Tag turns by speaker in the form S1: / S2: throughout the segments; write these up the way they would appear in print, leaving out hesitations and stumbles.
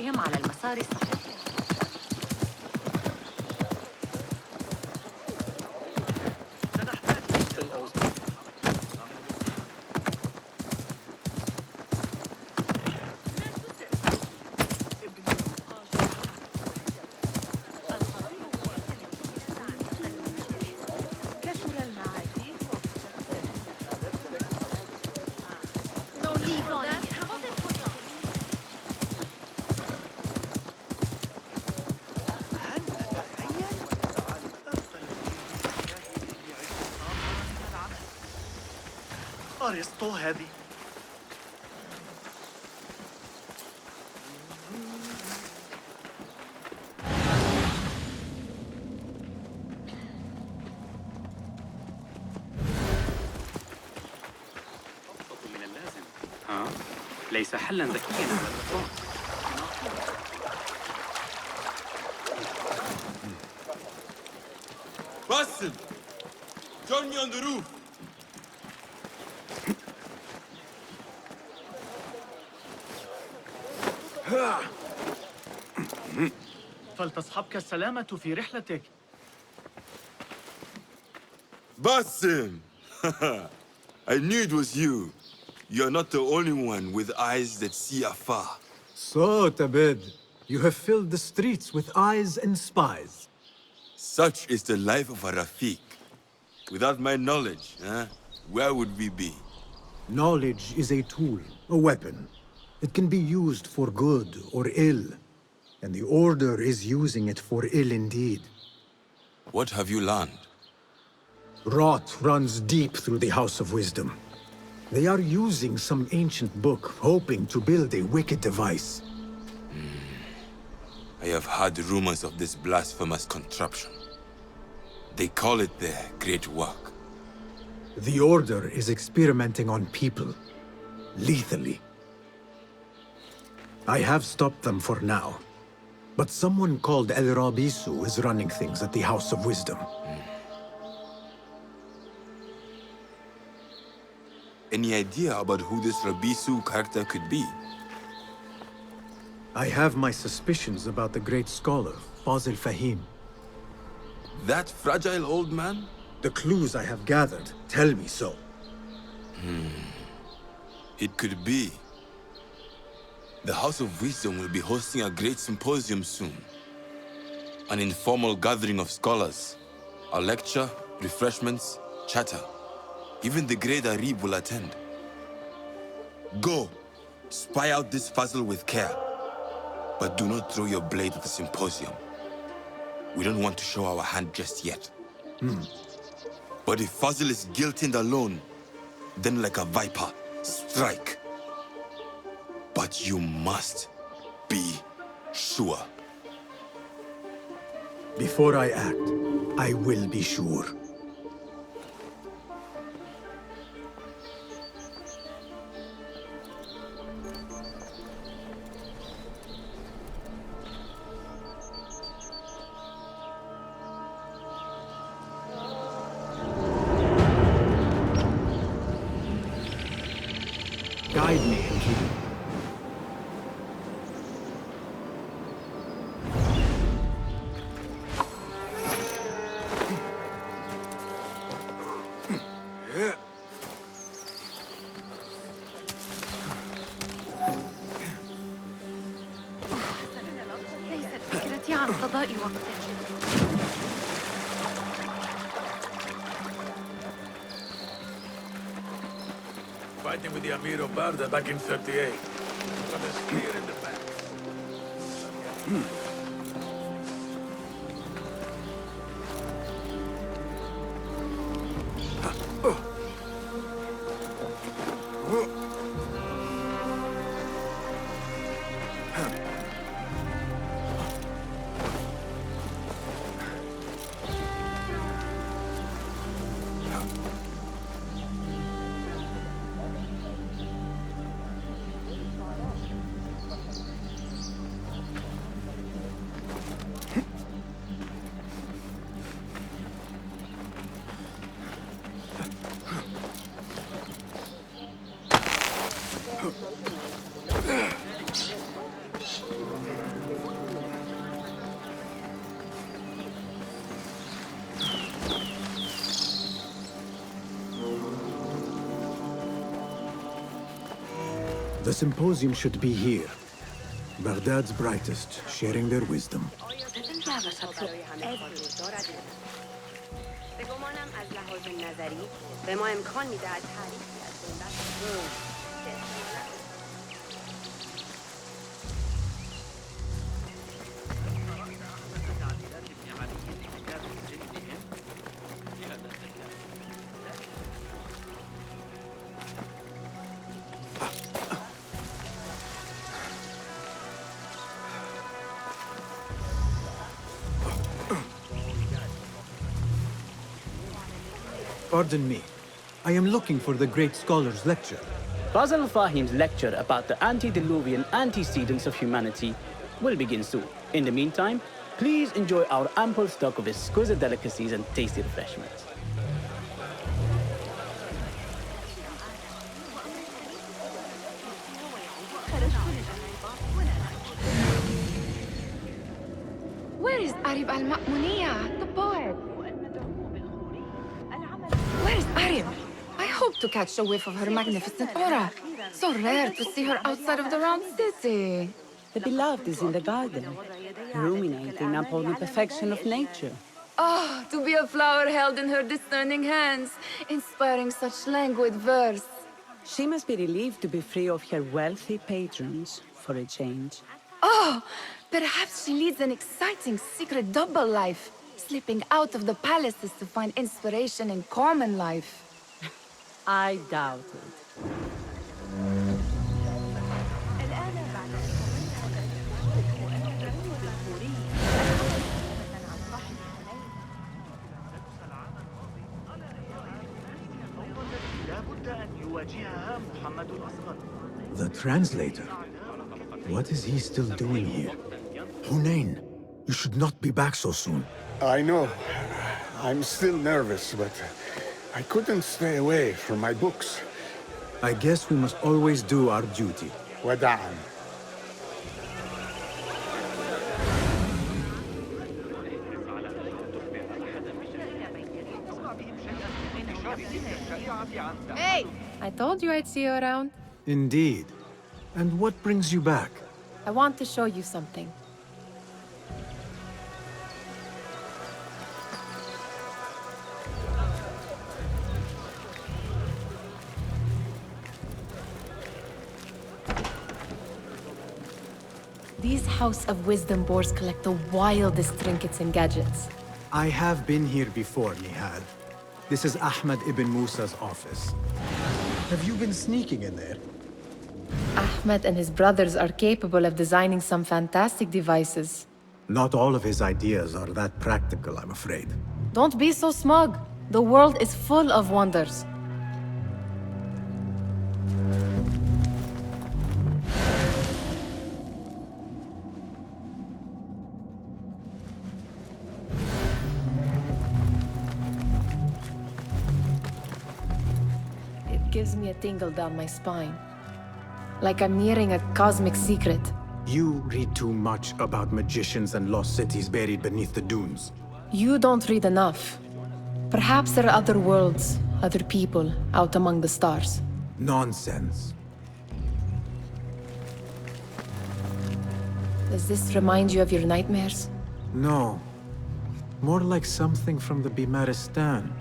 S1: سيرهم على المسار الصحيح.
S2: أرسطو هذه
S3: أبسط من اللازم. ها؟ ليس حلاً ذكياً على الإطلاق.
S4: Boston! Join me on the roof!
S2: فلتصحبك السلامة في رحلتك.
S4: Boston! I knew it was you. You're not the only one with eyes that see afar.
S5: So, Tabed, you have filled the streets with eyes and spies.
S4: Such is the life of a Rafiq. Without my knowledge, where would we be?
S5: Knowledge is a tool, a weapon. It can be used for good or ill. And the Order is using it for ill indeed.
S4: What have you learned?
S5: Rot runs deep through the House of Wisdom. They are using some ancient book, hoping to build a wicked device.
S4: I have heard rumors of this blasphemous contraption. They call it their great work.
S5: The Order is experimenting on people, lethally. I have stopped them for now. But someone called El Rabisu is running things at the House of Wisdom.
S4: Any idea about who this Rabisu character could be?
S5: I have my suspicions about the great scholar, Fazil Fahim.
S4: That fragile old man?
S5: The clues I have gathered tell me so.
S4: It could be. The House of Wisdom will be hosting a great symposium soon. An informal gathering of scholars. A lecture, refreshments, chatter. Even the great Arib will attend. Go, spy out this puzzle with care. But do not throw your blade at the symposium. We don't want to show our hand just yet. But if Fazil is guilty and alone, then like a viper, strike. But you must be sure.
S5: Before I act, I will be sure. Guide me, Enkidu.
S1: ليست فكرتي عن قضاء وقت.
S6: Fighting with the Amir of Barda back in 38. Got a spear in the back.
S5: The symposium should be here. Baghdad's brightest, sharing their wisdom.
S7: به گمانم از لحاظ نظری به ما امکان می‌دهد تعریفی از گنبد روم که احتمالاً
S5: Pardon me. I am looking for the great scholar's lecture.
S8: Basil Fahim's lecture about the antediluvian antecedents of humanity will begin soon. In the meantime, please enjoy our ample stock of exquisite delicacies and tasty refreshments.
S1: Where is Arib al-Ma'muniya, the poet? Where is Arib? I hope to catch a whiff of her magnificent aura. So rare to see her outside of the round city.
S9: The beloved is in the garden, ruminating upon the perfection of nature.
S1: Oh, to be a flower held in her discerning hands, inspiring such languid verse.
S9: She must be relieved to be free of her wealthy patrons, for a change.
S1: Oh, perhaps she leads an exciting secret double life, slipping out of the palaces to find inspiration in common life.
S9: I doubt it.
S5: The translator? What is he still doing here? Hunain, you should not be back so soon.
S10: I know. I'm still nervous, but I couldn't stay away from my books.
S5: I guess we must always do our duty.
S10: Wada'an.
S1: Hey! I told you I'd see you around.
S5: Indeed. And what brings you back?
S1: I want to show you something. These House of Wisdom boars collect the wildest trinkets and gadgets.
S5: I have been here before, Nihal. This is Ahmed ibn Musa's office. Have you been sneaking in there?
S1: Ahmed and his brothers are capable of designing some fantastic devices.
S5: Not all of his ideas are that practical, I'm afraid.
S1: Don't be so smug. The world is full of wonders. It gives me a tingle down my spine. Like I'm nearing a cosmic secret.
S5: You read too much about magicians and lost cities buried beneath the dunes.
S1: You don't read enough. Perhaps there are other worlds, other people, out among the stars.
S5: Nonsense.
S1: Does this remind you of your nightmares?
S5: No. More like something from the Bimaristan.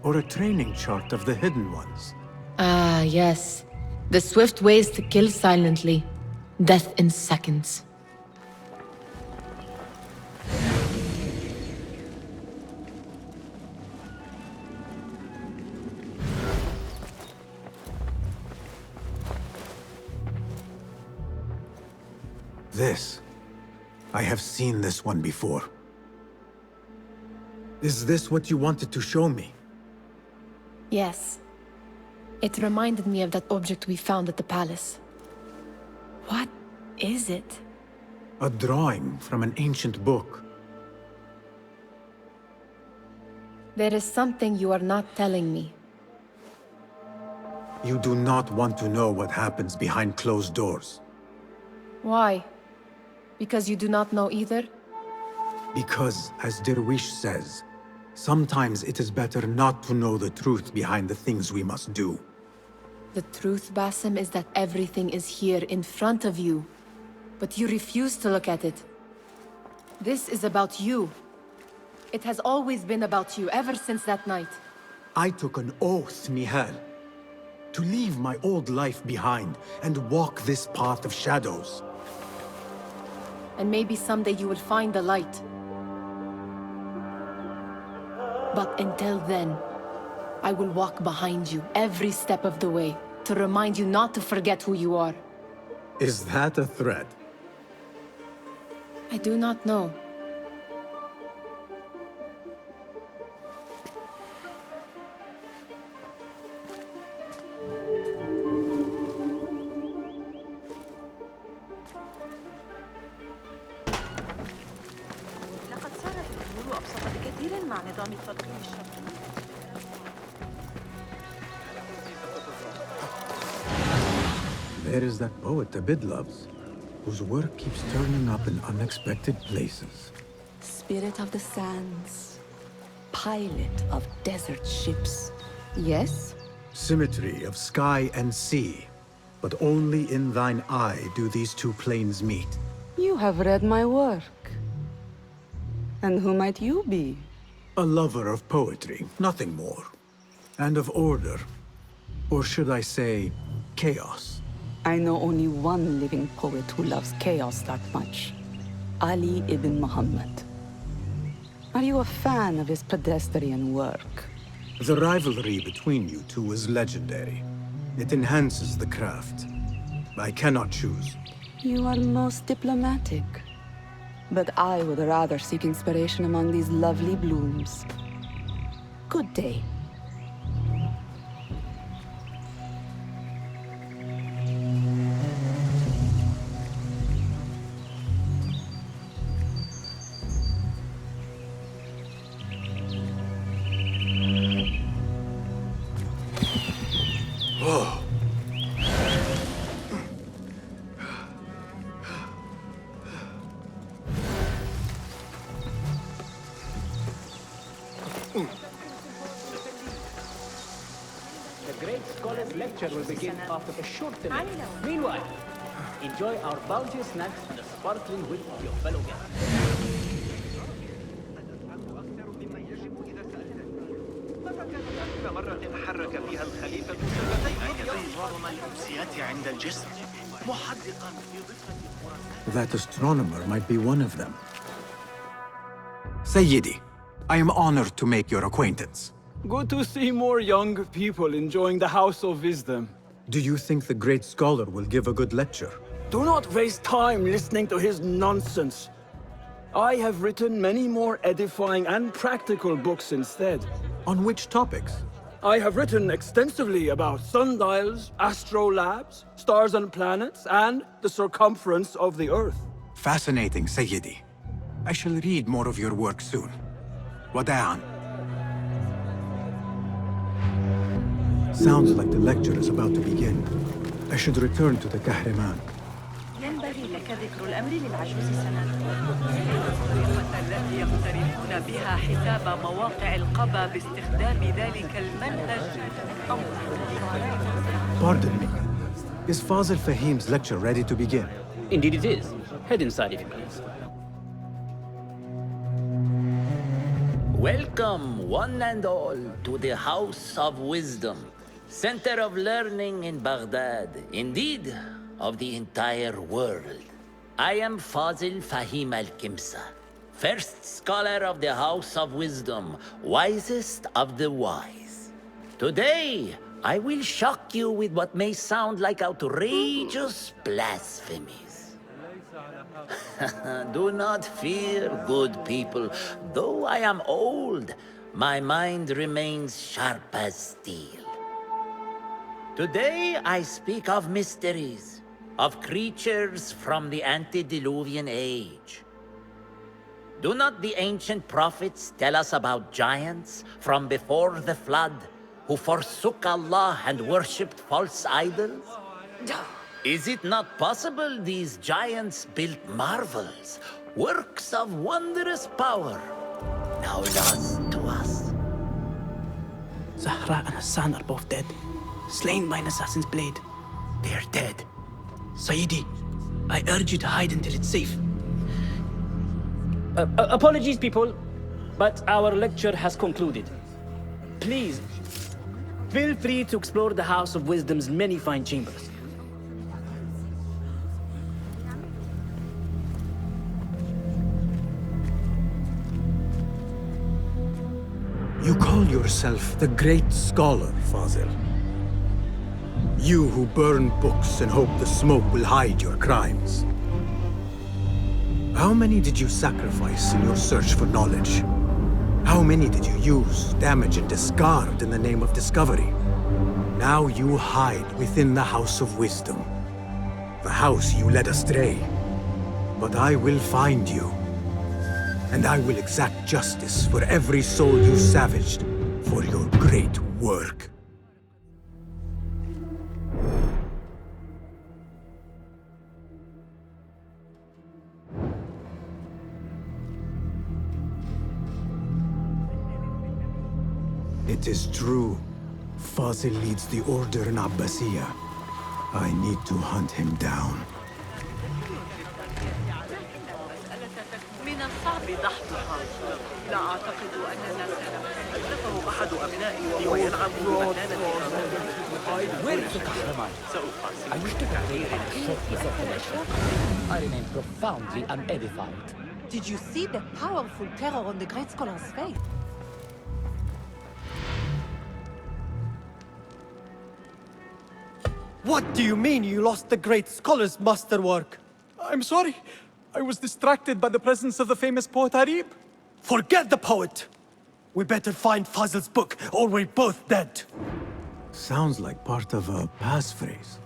S5: Or a training chart of the Hidden Ones.
S1: Ah, yes. The swift ways to kill silently. Death in seconds.
S5: This. I have seen this one before. Is this what you wanted to show me?
S1: Yes. It reminded me of that object we found at the palace. What is it?
S5: A drawing from an ancient book.
S1: There is something you are not telling me.
S5: You do not want to know what happens behind closed doors.
S1: Why? Because you do not know either?
S5: Because, as Derwish says, sometimes it is better not to know the truth behind the things we must do.
S1: The truth, Basim, is that everything is here in front of you. But you refuse to look at it. This is about you. It has always been about you, ever since that night.
S5: I took an oath, Nihal, to leave my old life behind and walk this path of shadows.
S1: And maybe someday you will find the light. But until then, I will walk behind you every step of the way to remind you not to forget who you are.
S5: Is that a threat?
S1: I do not know.
S11: لقد صارت الأمور أبسط بكثير مع نظام التلقين الشرطي.
S5: There is that poet Abid loves, whose work keeps turning up in unexpected places.
S9: Spirit of the sands, pilot of desert ships.
S1: Yes?
S5: Symmetry of sky and sea, but only in thine eye do these two planes meet.
S9: You have read my work. And who might you be?
S5: A lover of poetry, nothing more. And of order. Or should I say, chaos.
S9: I know only one living poet who loves chaos that much. Ali ibn Muhammad. Are you a fan of his pedestrian work?
S5: The rivalry between you two is legendary. It enhances the craft. I cannot choose.
S9: You are most diplomatic. But I would rather seek inspiration among these lovely blooms. Good day.
S8: The great scholar's lecture will begin after a short delay. Meanwhile, enjoy our bounteous snacks and the sparkling wit of your fellow guests.
S2: مرة حرك فيها الخليفة نظام الأمسيات عند الجسر محدقا في ضفة
S5: That astronomer might be one of them. Sayyidi, I am honored to make your acquaintance.
S12: Good to see more young people enjoying the House of Wisdom.
S5: Do you think the great scholar will give a good lecture?
S12: Do not waste time listening to his nonsense. I have written many more edifying and practical books instead.
S5: On which topics?
S12: I have written extensively about sundials, astrolabes, stars and planets, and the circumference of the Earth.
S5: Fascinating, Sayyidi. I shall read more of your work soon. Wada'an. Sounds like the lecture is about to begin. I should return to the Kahraman.
S11: ينبغي لك ذكر الأمر للعجوز سنة. التي يقترفون بها حساب مواقع القبا باستخدام ذلك المنهج.
S5: Pardon me. Is Fazil Fahim's lecture ready to begin?
S8: Indeed it is. Head inside if you please.
S13: Welcome, one and all, to the House of Wisdom, center of learning in Baghdad, indeed, of the entire world. I am Fazil Fahim al-Kimsa, first scholar of the House of Wisdom, wisest of the wise. Today, I will shock you with what may sound like outrageous blasphemies. Do not fear, good people. Though I am old, my mind remains sharp as steel. Today, I speak of mysteries, of creatures from the antediluvian age. Do not the ancient prophets tell us about giants from before the flood who forsook Allah and worshipped false idols? Is it not possible these giants built marvels, works of wondrous power, now lost to us?
S8: Zahra and Hassan are both dead. slain by an assassin's blade. They are dead. Sayyidi, I urge you to hide until it's safe. Apologies, people, but our lecture has concluded. Please, feel free to explore the House of Wisdom's many fine chambers.
S5: You call yourself the Great Scholar, Fazil. You who burn books and hope the smoke will hide your crimes. How many did you sacrifice in your search for knowledge? How many did you use, damage, and discard in the name of discovery? Now you hide within the House of Wisdom. The house you led astray. But I will find you. And I will exact justice for every soul you savaged for your great work. It is true. Fazil leads the order in Abbasiyah. I need to hunt him down.
S11: من الصعب دحضها. لا أعتقد أننا سنفعله أحد أبنائي وهو يلعب
S14: Where is the Kahraman? I wish to convey a short piece of information. I remain profoundly unedified.
S15: Did you see the powerful terror on the Great Scholar's face?
S16: What do you mean you lost the Great Scholar's masterwork?
S17: I'm sorry. I was distracted by the presence of the famous poet Harib.
S16: Forget the poet! We better find Fazil's book, or we're both dead.
S5: Sounds like part of a passphrase.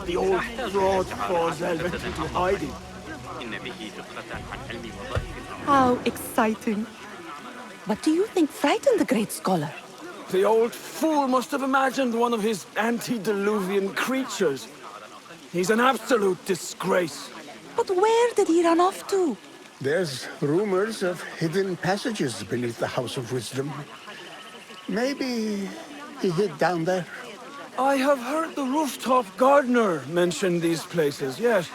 S12: The old fraud Fazil went into hiding.
S9: How exciting. What do you think frightened the Great Scholar?
S12: The old fool must have imagined one of his antediluvian creatures. He's an absolute disgrace.
S9: But where did he run off to?
S10: There's rumors of hidden passages beneath the House of Wisdom. Maybe he hid down there.
S12: I have heard the rooftop gardener mention these places, yes.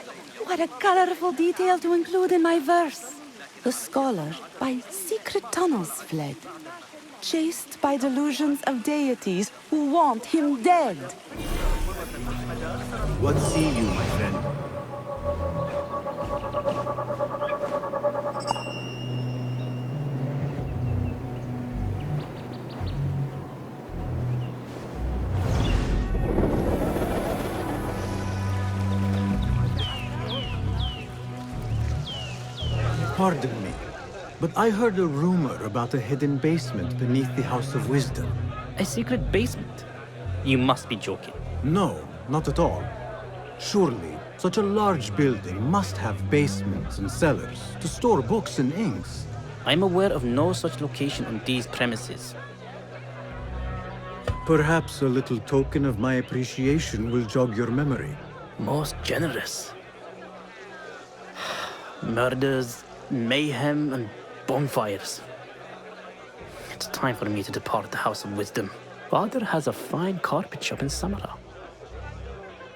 S9: What a colorful detail to include in my verse. The scholar by secret tunnels fled, chased by delusions of deities who want him dead.
S5: What see you, my friend? Pardon me, but I heard a rumor about a hidden basement beneath the House of Wisdom.
S8: A secret basement? You must be joking.
S5: No, not at all. Surely, such a large building must have basements and cellars to store books and inks.
S8: I'm aware of no such location on these premises.
S5: Perhaps a little token of my appreciation will jog your memory.
S8: Most generous. Murders, mayhem, and bonfires. It's time for me to depart the House of Wisdom. Father has a fine carpet shop in Samara.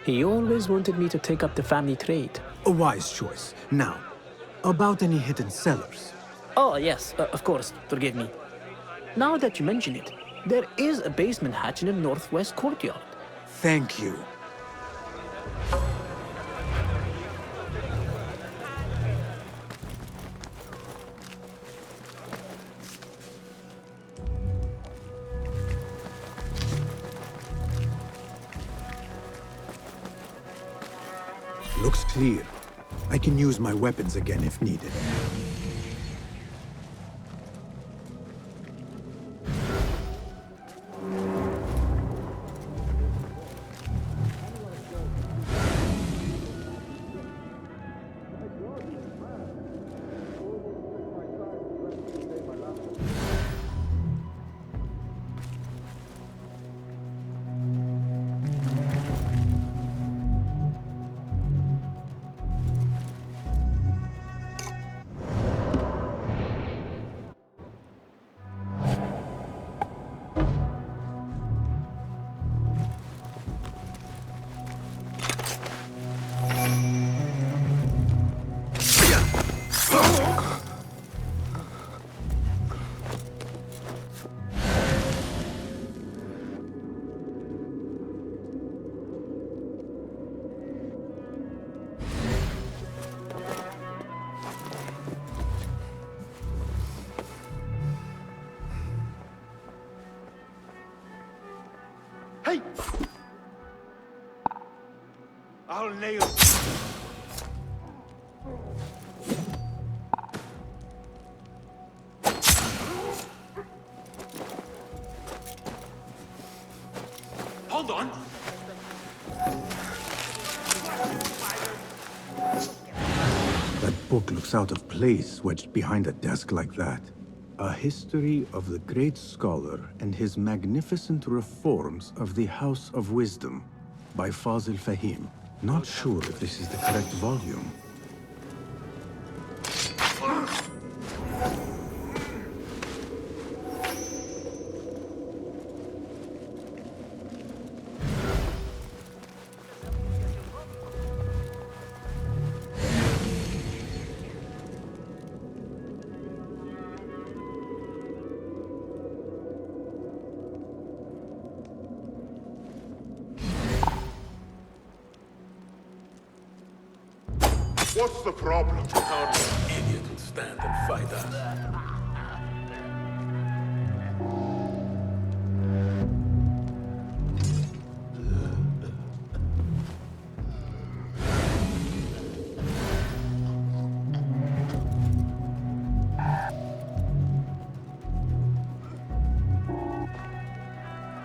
S8: He always wanted me to take up the family trade.
S5: A wise choice. Now, about any hidden cellars?
S8: Oh, yes, of course, forgive me. Now that you mention it, there is a basement hatch in the northwest courtyard.
S5: Thank you. Looks clear. I can use my weapons again if needed.
S2: Hey! I'll nail you.
S3: Hold on.
S5: That book looks out of place, wedged behind a desk like that. A history of the great scholar and his magnificent reforms of the House of Wisdom by Fazil Fahim. Not sure if this is the correct volume.
S6: What's the problem? Hardly an idiot would stand and fight us.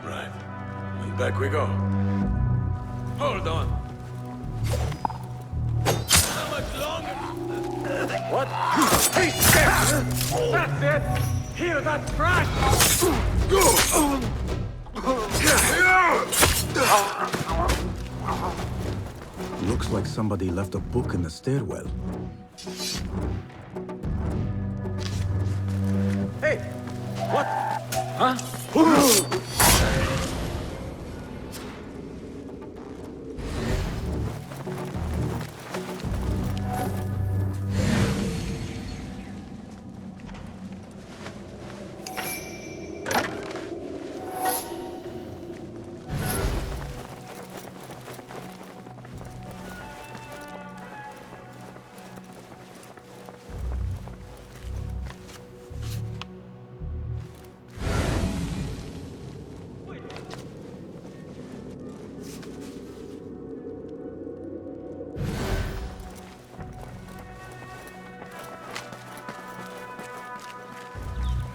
S6: Right. And back we go. Hold on.
S12: What? That's it! Hear that crash!
S5: Looks like somebody left a book in the stairwell.
S12: Hey! What? Huh?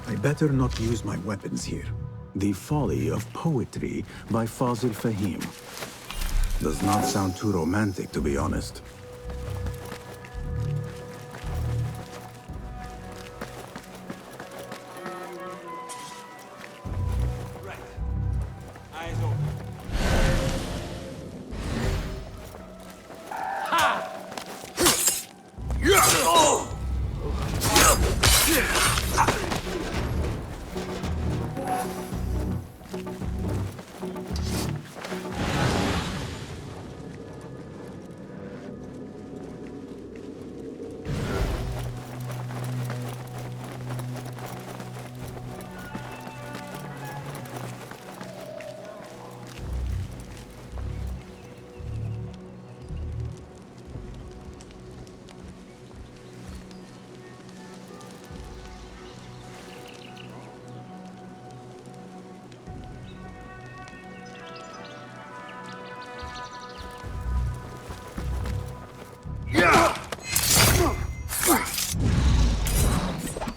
S5: I better not use my weapons here. The Folly of Poetry by Fazil Fahim. Does not sound too romantic, to be honest.
S3: Eyes open.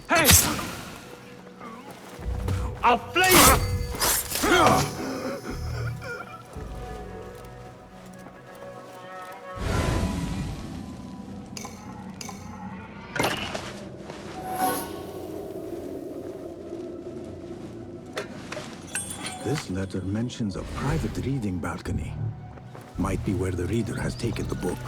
S12: Hey! I'll flay you!
S5: This letter mentions a private reading balcony. Might be where the reader has taken the book.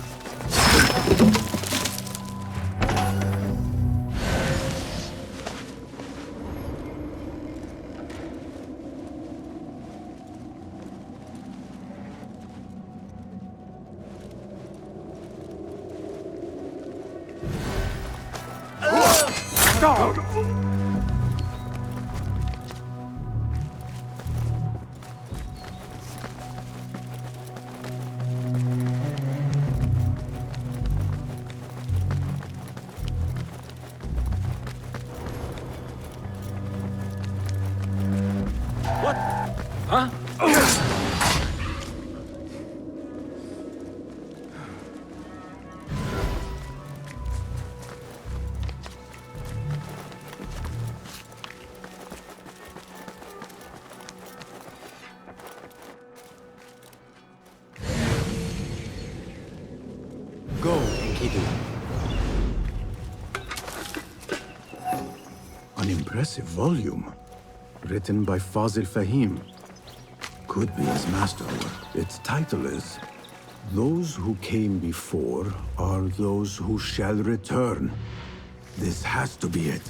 S3: What? Huh?
S5: Go, Enkidu. An impressive volume. Written by Fazil Fahim. Could be his masterwork. Its title is Those Who Came Before Are Those Who Shall Return. This has to be it.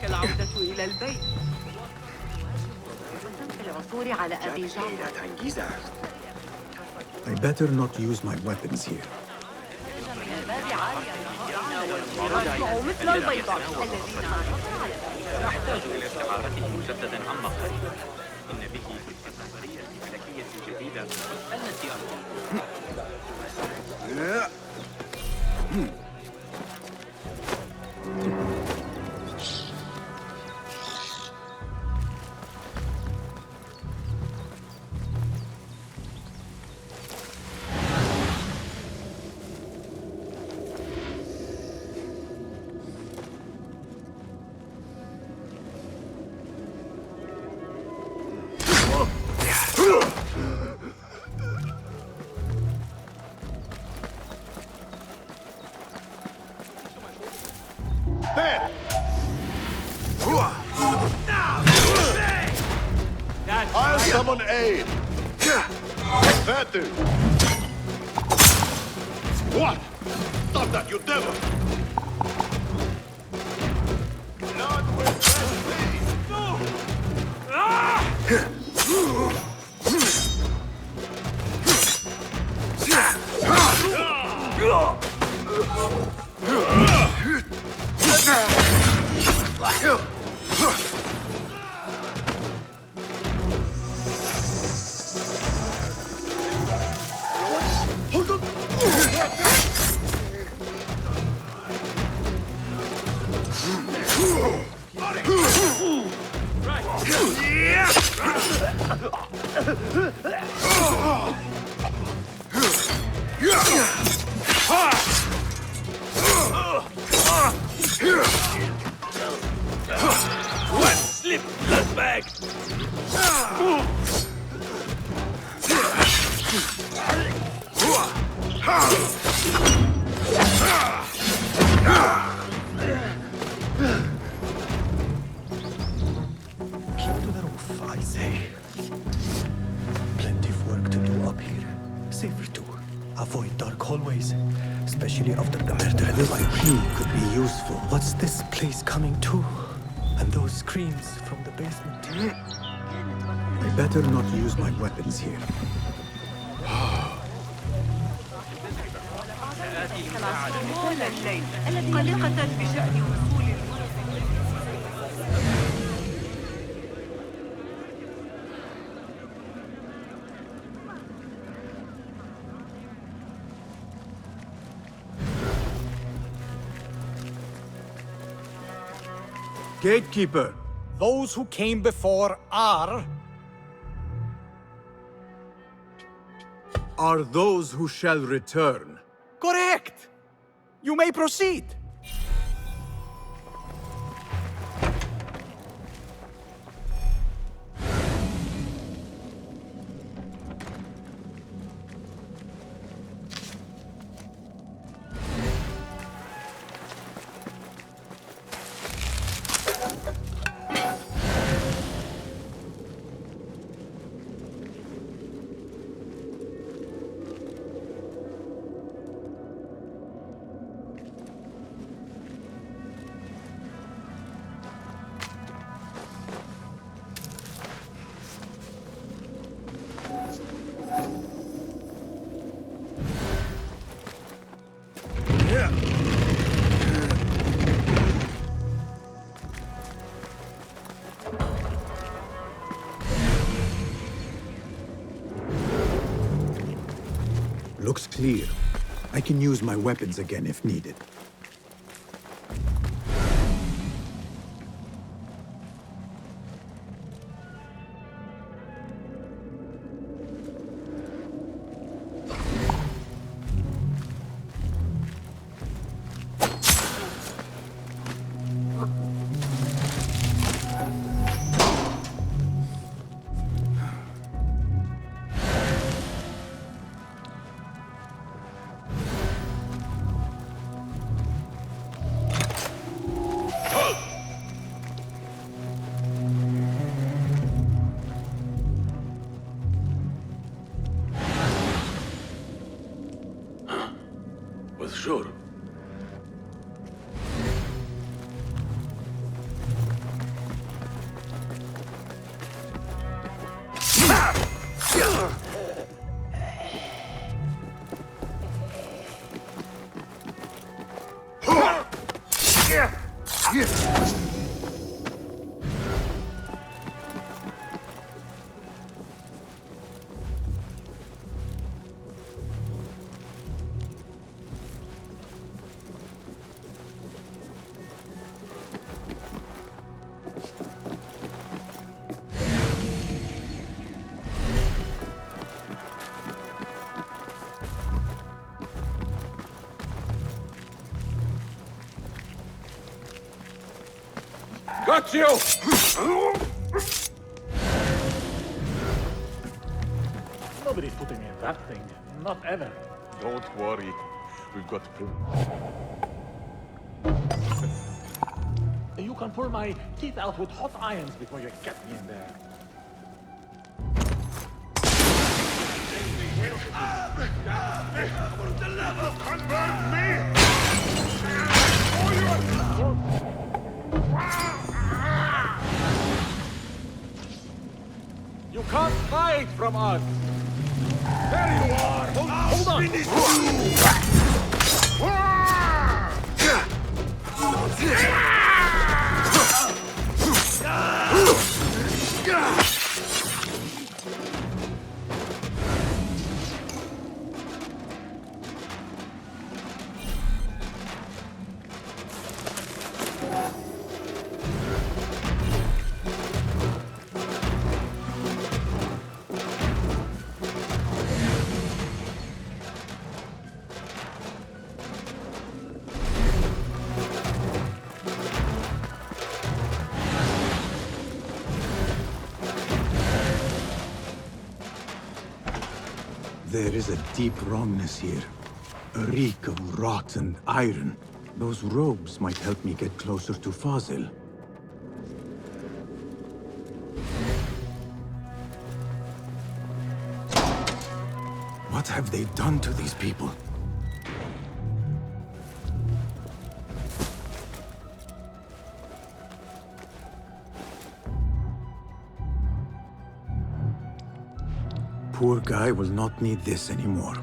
S15: العودة إلى البيت. في العثور على أبي جعفر.
S5: I better not use my weapons here.
S15: مثل البيضاء الذين
S3: نحتاج إلى استعارته مجددا عما قريب. إن به في النظرية الفلكية الجديدة التي
S2: I'll summon aid. That dude. What? Stop that, you devil! Not with me! What?
S5: especially after the murder. This IQ could be useful. What's this place coming to? And those screams from the basement. I better not use my weapons here.
S11: قلقة بشأن وصول
S5: Gatekeeper!
S17: Those who came before are
S5: those who shall return.
S17: correct. You may proceed.
S5: Looks clear. I can use my weapons again if needed.
S6: Was sure. Got you!
S18: Nobody's putting me in that thing. Not ever.
S2: Don't worry. We've got proof.
S18: You can pull my teeth out with hot irons before you get me in there.
S6: You can't hide from us! There you are! Hold on!
S5: There is a deep wrongness here. A reek of rot and iron. Those robes might help me get closer to Fazil. What have they done to these people? poor guy will not need this anymore.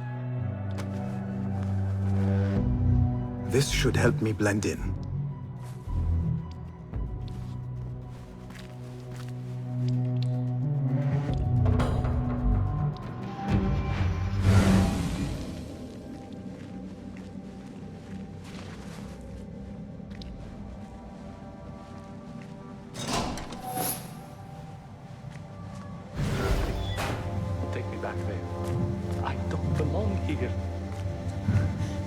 S5: This should help me blend in.
S18: Take me back there. I don't belong here.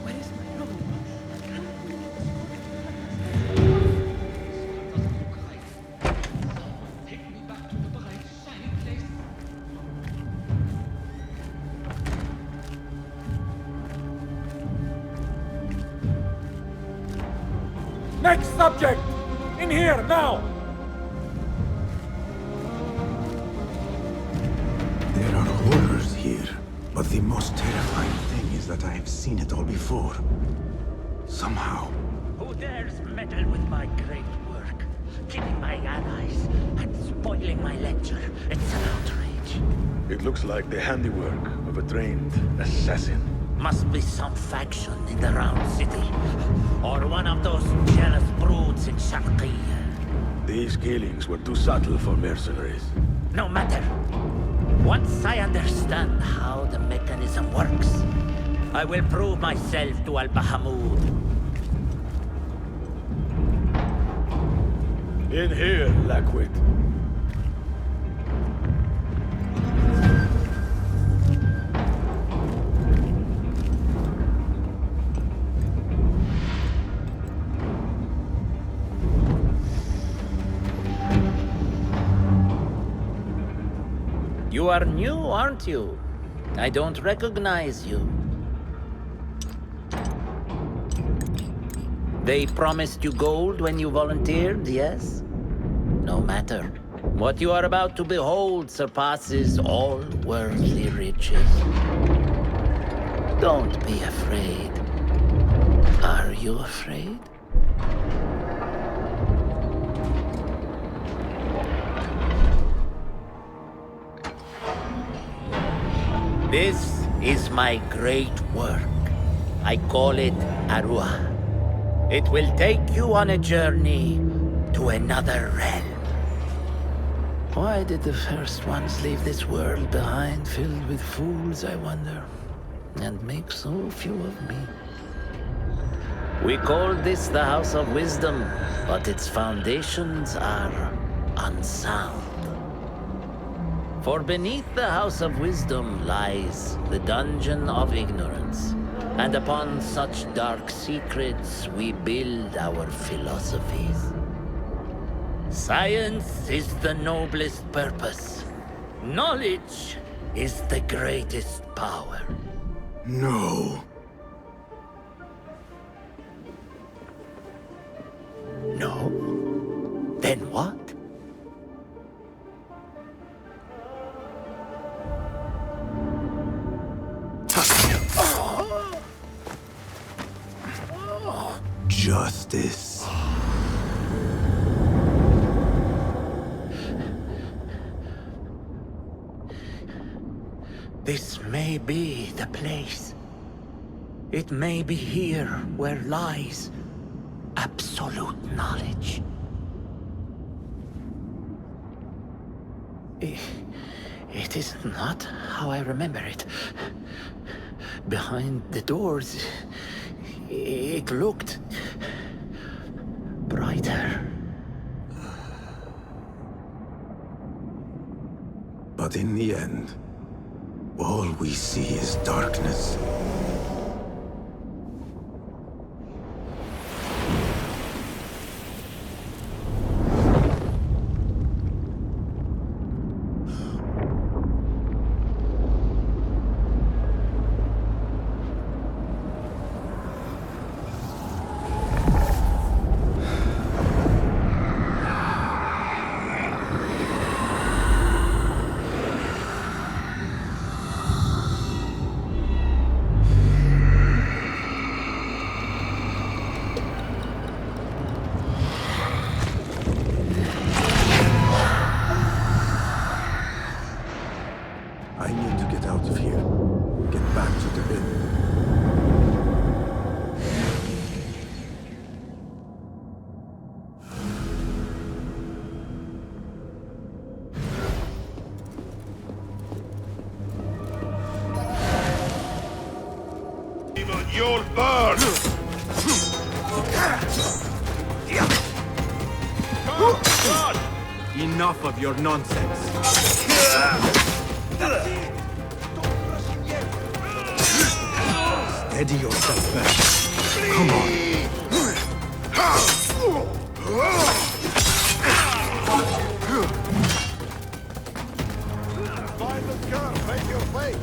S11: Where is my room?
S6: Next subject! In here, now!
S5: There are horrors here, but the most terrifying thing is that I have seen it all before. Somehow.
S13: Who dares meddle with my great work? Killing my allies and spoiling my lecture. It's an outrage.
S6: It looks like the handiwork of a trained assassin.
S13: Must be some faction in the Round City. Or one of those jealous broods in Sharqiyya.
S6: These killings were too subtle for mercenaries.
S13: No matter. Once I understand how the mechanism works, I will prove myself to Al-Bahamud.
S6: In here, Lackwit.
S13: You are new, aren't you? I don't recognize you. They promised you gold when you volunteered, yes? No matter. What you are about to behold surpasses all worldly riches. Don't be afraid. Are you afraid? This is my great work. I call it Arwah. It will take you on a journey to another realm. Why did the first ones leave this world behind, filled with fools, I wonder, and make so few of me? We call this the House of Wisdom, but its foundations are unsound. For beneath the House of Wisdom lies the Dungeon of Ignorance, and upon such dark secrets we build our philosophies. Science is the noblest purpose. Knowledge is the greatest power.
S5: No.
S13: No? Then what?
S5: Justice.
S13: This may be the place. It may be here where lies absolute knowledge. It is not how I remember it. Behind the doors, it looked brighter.
S5: But in the end, all we see is darkness.
S2: your burn!
S5: Enough of your nonsense. Steady yourself back. Come on.
S6: Find the scar, make your way.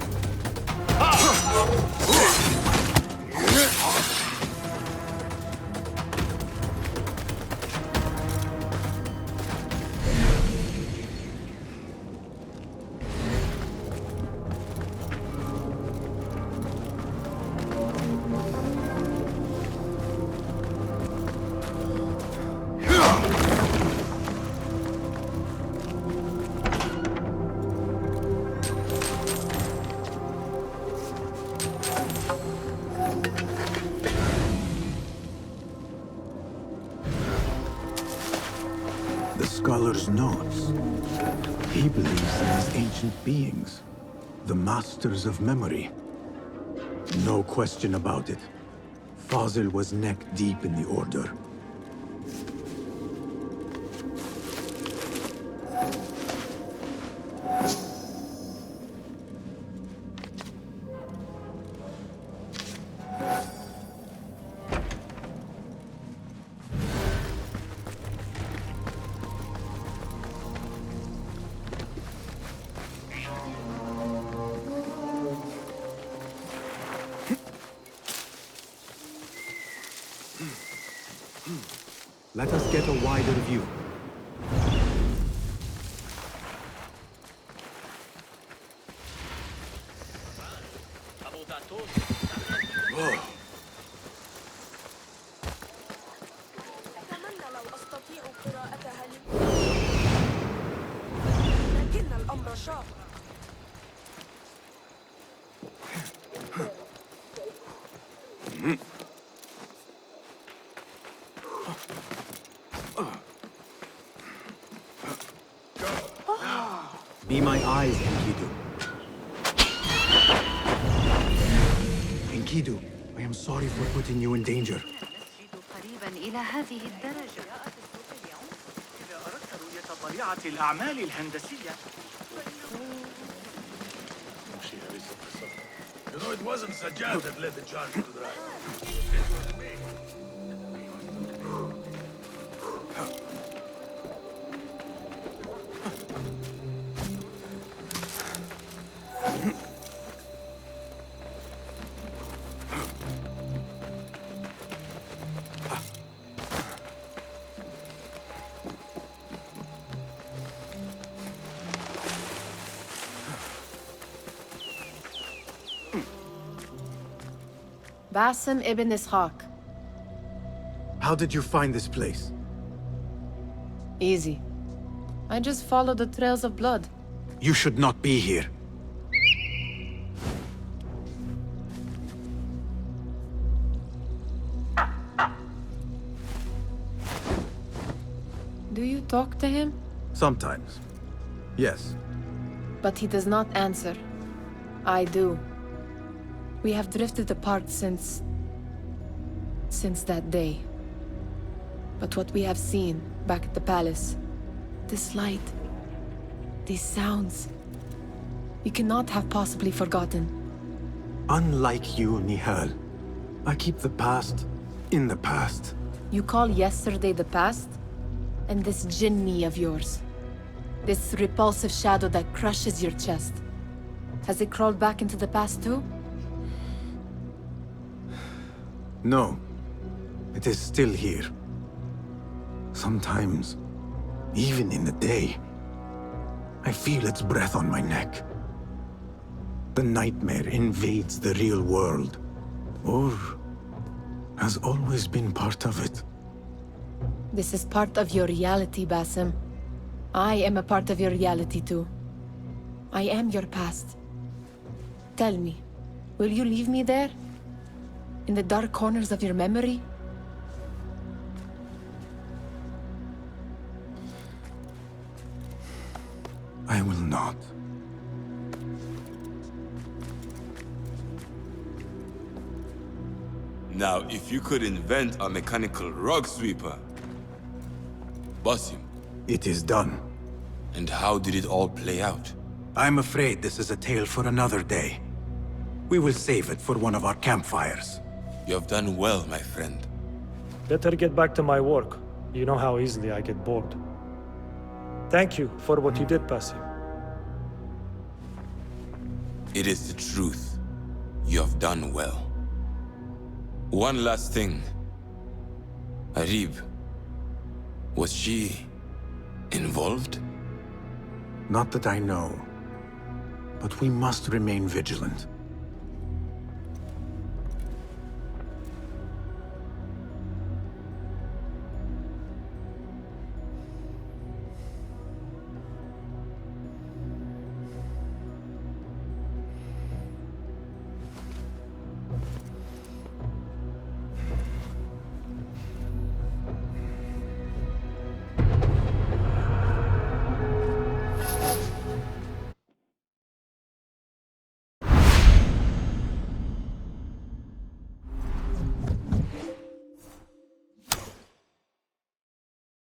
S5: Scholar's notes. He believes in these ancient beings, the masters of memory. No question about it. Fazil was neck deep in the Order. Let us get a wider view.
S6: Whoa.
S11: أتمنى لو أستطيع قراءتها لكن الأمر شاق.
S5: Be my eyes, Enkidu. Enkidu, I am sorry for putting you in danger.
S15: قريبا إلى هذه الدرجة.
S3: إذا أردت رؤية طبيعة الأعمال الهندسية.
S6: You know, it wasn't Sajjad that led the charge to the right. It was me.
S1: Basim ibn Ishaq.
S5: How did you find this place?
S1: Easy. I just followed the trails of blood.
S5: You should not be here.
S1: Do you talk to him?
S5: Sometimes. Yes.
S1: But he does not answer. I do. We have drifted apart since that day. But what we have seen back at the palace, this light, these sounds, you cannot have possibly forgotten.
S5: Unlike you, Nihal, I keep the past in the past.
S1: You call yesterday the past? And this jinni of yours, this repulsive shadow that crushes your chest, has it crawled back into the past too?
S5: No. It is still here. Sometimes, even in the day, I feel its breath on my neck. The nightmare invades the real world, or has always been part of it.
S1: This is part of your reality, Basim. I am a part of your reality too. I am your past. Tell me, will you leave me there? In the dark corners of your memory?
S5: I will not.
S4: Now, if you could invent a mechanical rug sweeper... Basim.
S5: It is done.
S4: And how did it all play out?
S5: I'm afraid this is a tale for another day. We will save it for one of our campfires.
S4: You have done well, my friend.
S19: Better get back to my work. You know how easily I get bored. Thank you for what you did, Basim.
S4: It is the truth. You have done well. One last thing. Arib, was she involved?
S5: Not that I know. But we must remain vigilant.